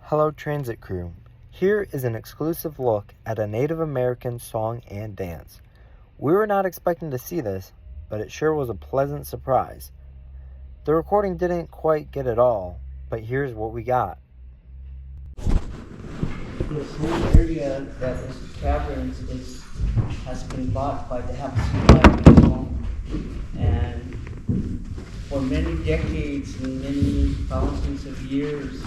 Hello Transit Crew. Here is an exclusive look at a Native American song and dance. We were not expecting to see this, but it sure was a pleasant surprise. The recording didn't quite get it all, but here's what we got. This whole area that is the caverns has been bought by the Havasupai people, and for many decades and many thousands of years,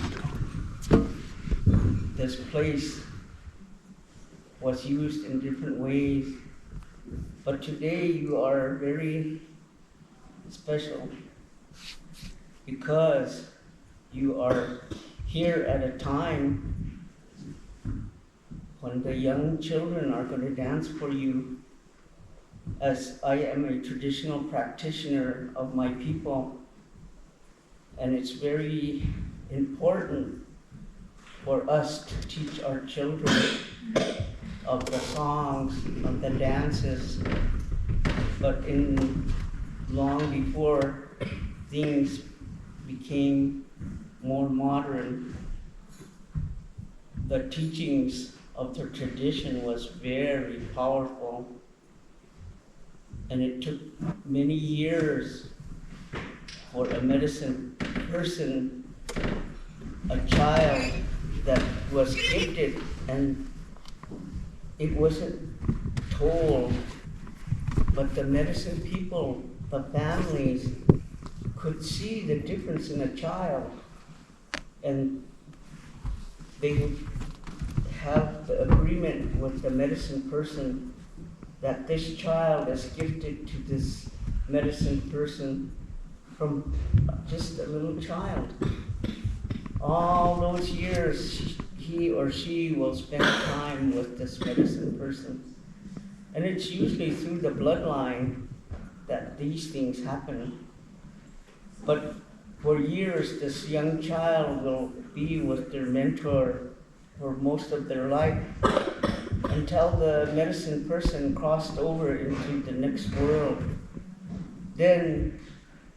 this place was used in different ways. But today you are very special because you are here at a time when the young children are going to dance for you. As I am a traditional practitioner of my people, and it's very important for us to teach our children of the songs, of the dances, but long before things became more modern, the teachings of the tradition was very powerful, and it took many years for a medicine person, a child that was gifted, and it wasn't told, but the medicine people, the families, could see the difference in a child, and they would have the agreement with the medicine person that this child is gifted to this medicine person from just a little child. All those years, he or she will spend time with this medicine person. And it's usually through the bloodline that these things happen. But for years, this young child will be with their mentor for most of their life until the medicine person crossed over into the next world. Then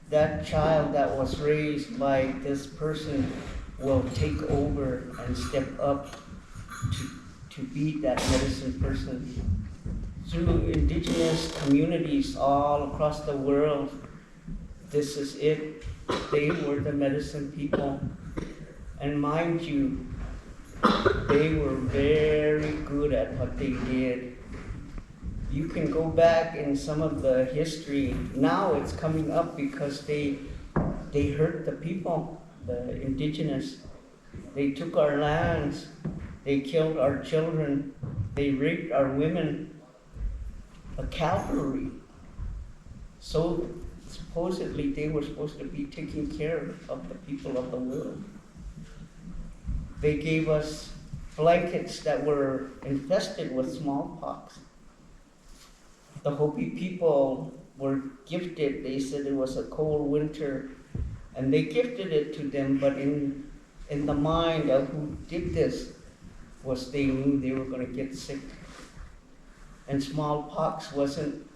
that child that was raised by this person will take over and step up to be that medicine person. Through indigenous communities all across the world, this is it. They were the medicine people. And mind you, they were very good at what they did. You can go back in some of the history. Now it's coming up because they hurt the people, the indigenous. They took our lands. They killed our children. They raped our women. A cavalry. So supposedly they were supposed to be taking care of the people of the world. They gave us blankets that were infested with smallpox. The Hopi people were gifted, they said it was a cold winter, and they gifted it to them, but in the mind of who did this was they knew they were going to get sick. And smallpox wasn't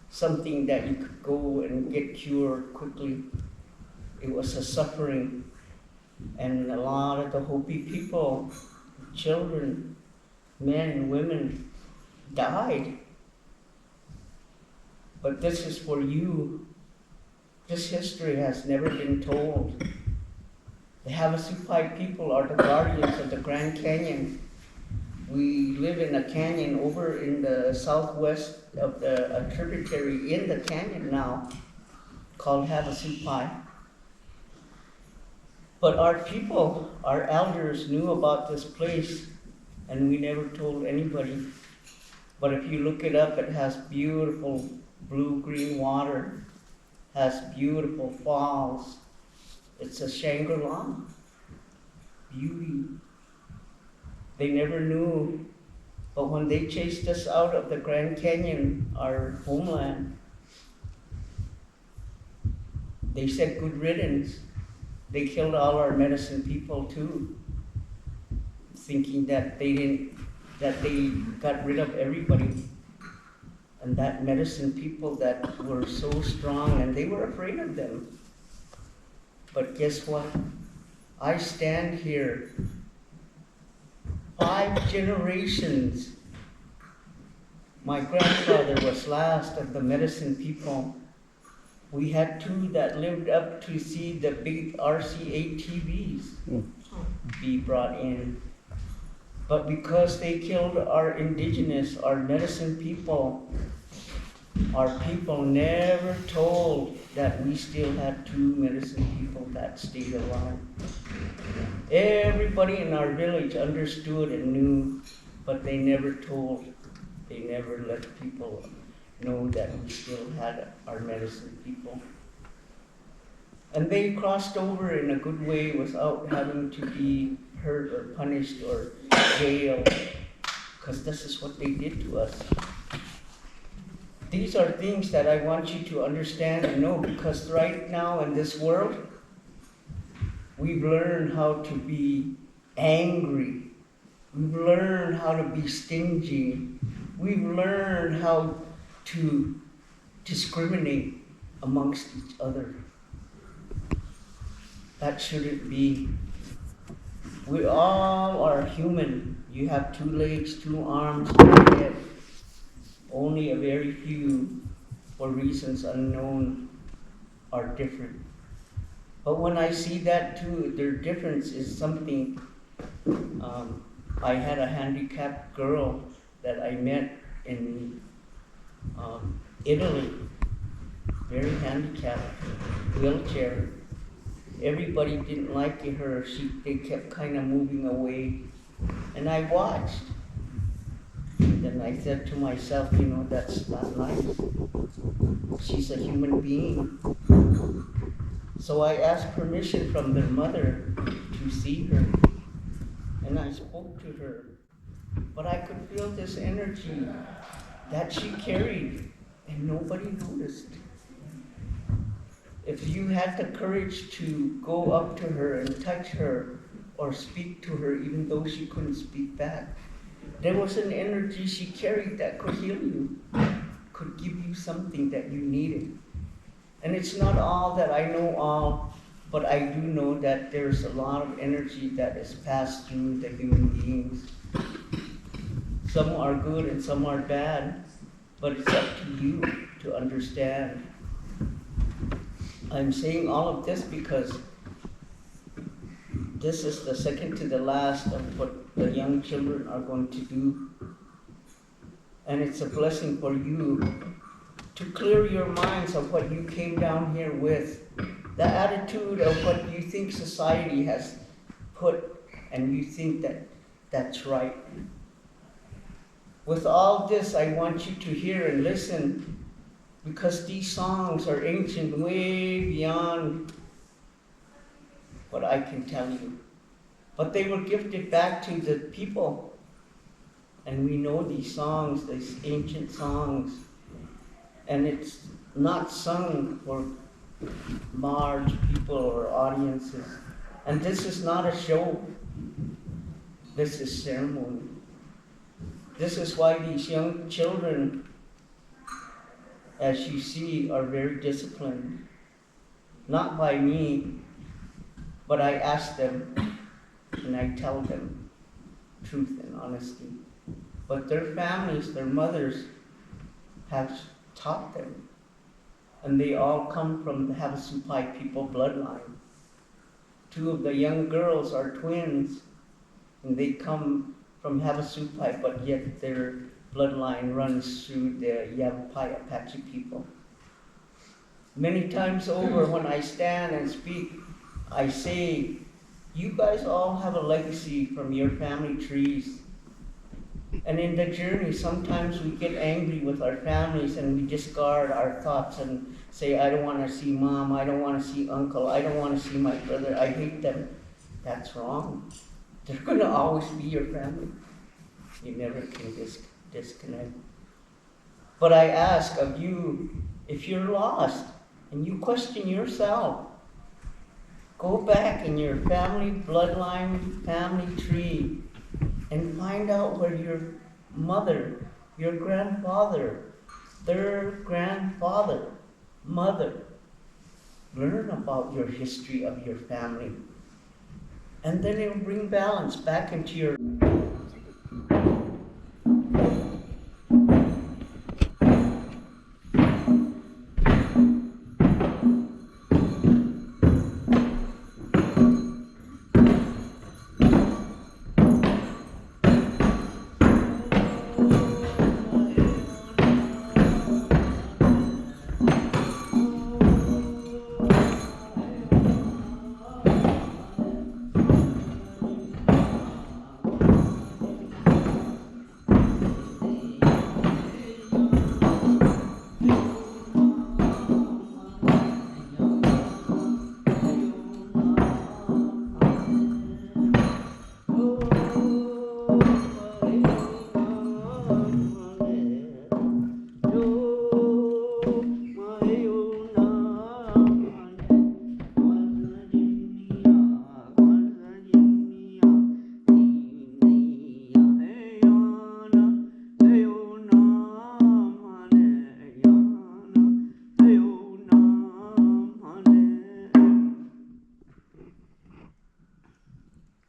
something that you could go and get cured quickly. It was a suffering. And a lot of the Hopi people, children, men and women, died. But this is for you. This history has never been told. The Havasupai people are the guardians of the Grand Canyon. We live in a canyon over in the southwest of a tributary in the canyon now called Havasupai. But our people, our elders knew about this place, and we never told anybody. But if you look it up, it has beautiful blue-green water, has beautiful falls. It's a Shangri-La. Beauty. They never knew, but when they chased us out of the Grand Canyon, our homeland, they said good riddance. They killed all our medicine people too, thinking that they got rid of everybody. And that medicine people that were so strong, and they were afraid of them. But guess what? I stand here 5 generations. My grandfather was last of the medicine people. We had 2 that lived up to see the big RCA TVs be brought in. But because they killed our indigenous, our medicine people, our people never told that we still had 2 medicine people that stayed alive. Everybody in our village understood and knew, but they never told. They never let people know that we still had our medicine people. And they crossed over in a good way without having to be hurt or punished or jailed, because this is what they did to us. These are things that I want you to understand and know, because right now in this world, we've learned how to be angry. We've learned how to be stingy. We've learned how to discriminate amongst each other. That shouldn't be. We all are human. You have 2 legs, 2 arms, 2 heads. Only a very few, for reasons unknown, are different. But when I see that too, their difference is something. I had a handicapped girl that I met in Italy, very handicapped, wheelchair. Everybody didn't like her. They kept kind of moving away, and I watched. Then I said to myself, that's not nice. She's a human being. So I asked permission from their mother to see her, and I spoke to her. But I could feel this energy that she carried, and nobody noticed. If you had the courage to go up to her and touch her or speak to her, even though she couldn't speak back, there was an energy she carried that could heal you, could give you something that you needed. And it's not all that I know all, but I do know that there's a lot of energy that is passed through the human beings. Some are good and some are bad, but it's up to you to understand. I'm saying all of this because this is the second to the last of what the young children are going to do. And it's a blessing for you to clear your minds of what you came down here with, the attitude of what you think society has put, and you think that that's right. With all this, I want you to hear and listen, because these songs are ancient, way beyond what I can tell you. But they were gifted back to the people. And we know these songs, these ancient songs. And it's not sung for large people or audiences. And this is not a show. This is ceremony. This is why these young children, as you see, are very disciplined. Not by me, but I ask them and I tell them truth and honesty. But their families, their mothers, have taught them. And they all come from the Havasupai people bloodline. 2 of the young girls are twins, and they come from Havasupai, but yet their bloodline runs through the Yavapai Apache people. Many times over, when I stand and speak, I say, you guys all have a legacy from your family trees. And in the journey, sometimes we get angry with our families and we discard our thoughts and say, I don't want to see mom, I don't want to see uncle, I don't want to see my brother, I hate them. That's wrong. They're going to always be your family. You never can disconnect. But I ask of you, if you're lost and you question yourself, go back in your family bloodline, family tree, and find out where your mother, your grandfather, their grandfather, mother, learn about your history of your family. And then it will bring balance back into your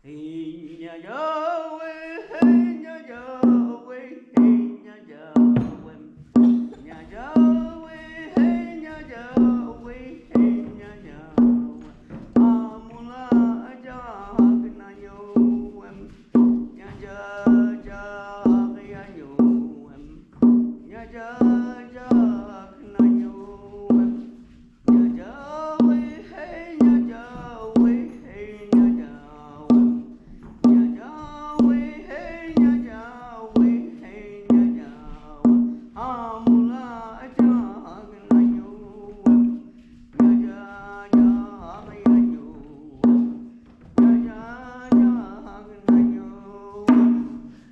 Hey nya Yahweh, hey nya Yahweh, hey nya Yahweh, nya Yahweh, hey nya Yahweh, hey nya Yahweh. Amula ajak na Yahweh, nya ajak ya Yahweh, nya ajak na Yahweh, nya Yahweh, hey nya Yahweh, hey nya Yahweh.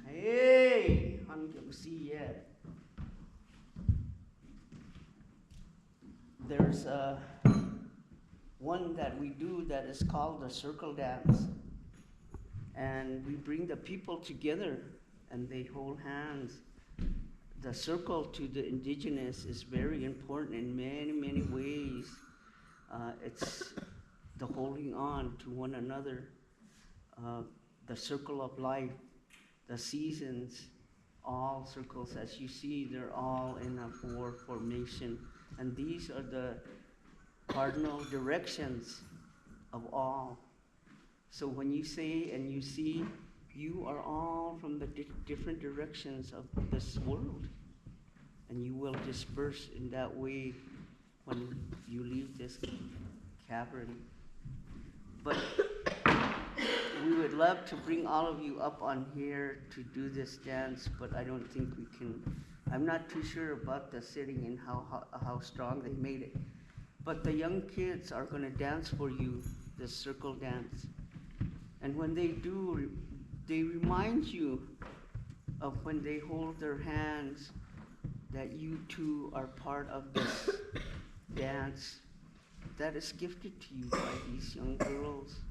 Hey, I'm gonna see yet. There's one that we do that is called the circle dance. And we bring the people together and they hold hands. The circle to the indigenous is very important in many, many ways. It's the holding on to one another, the circle of life, the seasons, all circles, as you see, they're all in a four formation. And these are the cardinal directions of all. So when you say and you see, you are all from the different directions of this world. And you will disperse in that way when you leave this cavern. But we would love to bring all of you up on here to do this dance, but I don't think we can. I'm not too sure about the setting and how strong they made it. But the young kids are going to dance for you, the circle dance. And when they do, they remind you of when they hold their hands that you too are part of this dance that is gifted to you by these young girls.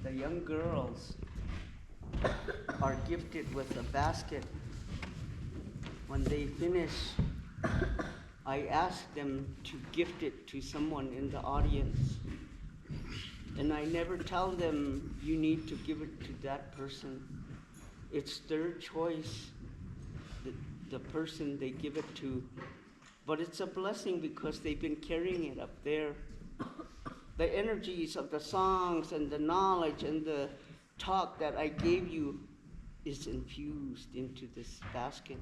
The young girls are gifted with a basket. When they finish, I ask them to gift it to someone in the audience. And I never tell them you need to give it to that person. It's their choice, the person they give it to. But it's a blessing because they've been carrying it up there. The energies of the songs and the knowledge and the talk that I gave you is infused into this basket.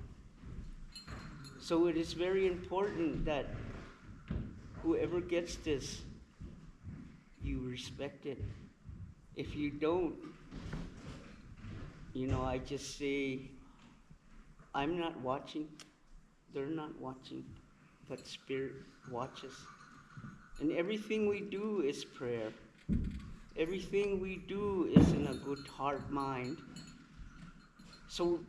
So it is very important that whoever gets this, you respect it. If you don't, I just say, I'm not watching, they're not watching, but Spirit watches. And everything we do is prayer. Everything we do is in a good heart mind. So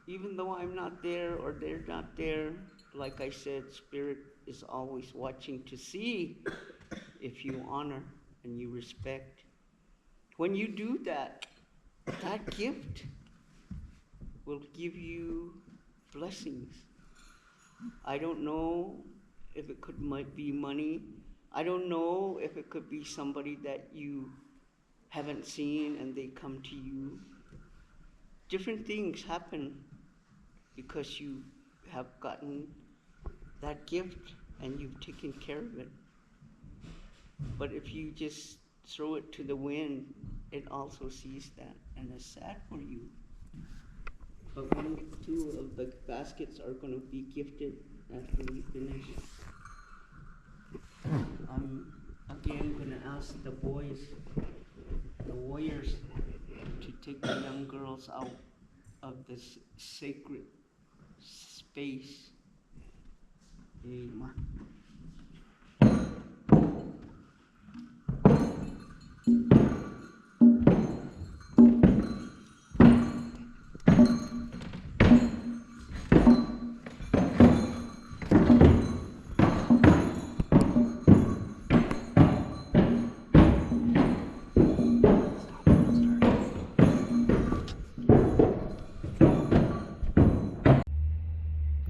even though I'm not there or they're not there, like I said, Spirit is always watching to see if you honor and you respect. When you do that, that gift will give you blessings. I don't know if it might be money. I don't know if it could be somebody that you haven't seen and they come to you. Different things happen because you have gotten that gift and you've taken care of it. But if you just throw it to the wind, it also sees that, and it's sad for you. But 2 of the baskets are going to be gifted after we finish. I'm again going to ask the boys, the warriors, to take the young girls out of this sacred space. Amen.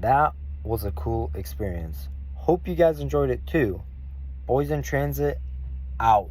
That was a cool experience. Hope you guys enjoyed it too. Boys in Transit, out.